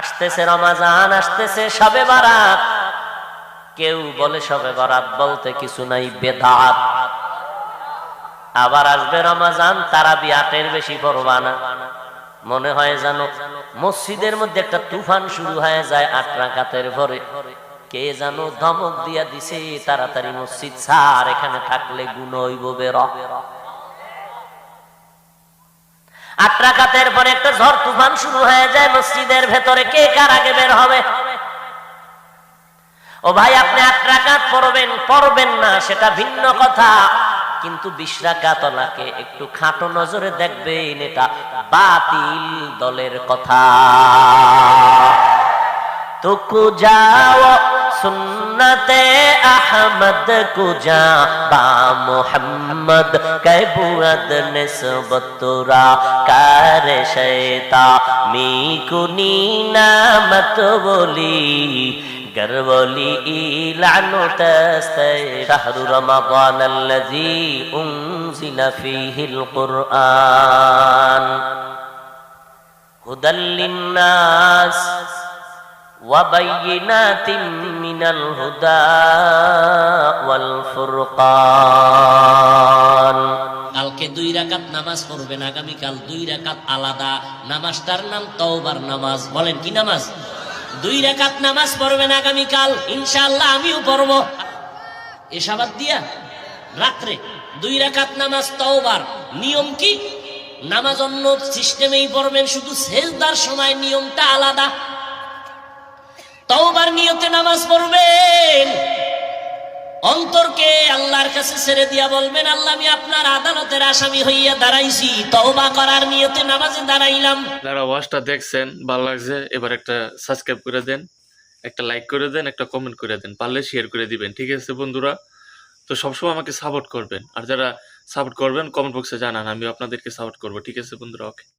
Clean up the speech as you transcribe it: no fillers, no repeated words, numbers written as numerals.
আসতেছে রমজান, আসতেছে শবে বরাত। কেউ বলে শবে বরাত বলতে কিছু নাই, বেদাত। আবার আসবে রমজান, তারাবি 8-এর বেশি পড়বা না। মনে হয় যেন মসজিদের মধ্যে একটা তুফান শুরু হয়ে যায় 8 রাকাতের পরে। কে যেন ধমক দিয়া দিছে, তাড়াতাড়ি মসজিদ ছাড়, এখানে থাকলে গুণ হইব বের। 8 রাকাতের পরে একটা ঝড় তুফান শুরু হয়ে যায় মসজিদের ভেতরে, কে কার আগে বের হবে? ও ভাই, আপনি 8 রাকাত পড়বেন পড়বেন না সেটা ভিন্ন কথা, কিন্তু 20 রাকাত ওনাকে একটু খাটো নজরে দেখবেন, এটা বাতিল দলের কথা। তুকু যাও সুন্নতে আহমদ কুজা বা মুহাম্মদ কে বুরদ নিসবতুরা কারে শৈতা মি কুনি নামত বলি গরবলি ইলানু তাস্তে শাহরু রমাদান আল্লাযী উনজিলা ফীহিল কুরআন হুদাল লিন্নাস وَبَيِّنَاتٍ مِّنَ الْهُدَى وَالْفُرْقَانِ। কালকে 2 রাকাত নামাজ পড়বেন, আগামীকাল 2 রাকাত আলাদা। নামাজটার নাম তওবার নামাজ। বলেন কি নামাজ? 2 রাকাত নামাজ পড়বেন আগামীকাল, ইনশাআল্লাহ আমিও পড়ব। এশাবাদ দিয়া রাত্রে 2 রাকাত নামাজ তওবার। নিয়ম কি? নামাজ অন্য সিস্টেমেই পড়বেন, শুধু সেজদার সময় নিয়মটা আলাদা। তওবার নিয়তে নামাজ পড়বেন, অন্তরকে আল্লাহর কাছে ছেড়ে দিয়া বলবেন, আল্লাহ আমি আপনার আদালতের আসামি হইয়া দাঁড়াইছি, তওবা করার নিয়তে নামাজে দাঁড়াইলাম। যারা ওয়াজটা দেখছেন ভালো লাগছে, এবার একটা সাবস্ক্রাইব করে দেন, একটা লাইক করে দেন, একটা কমেন্ট করে দেন, পারলে শেয়ার করে দিবেন। ঠিক আছে বন্ধুরা? তো সবসময় আমাকে সাপোর্ট করবেন, আর যারা সাপোর্ট করবেন কমেন্ট বক্সে জানান, আমি আপনাদেরকে সাপোর্ট করবো। ঠিক আছে বন্ধুরা? ওকে।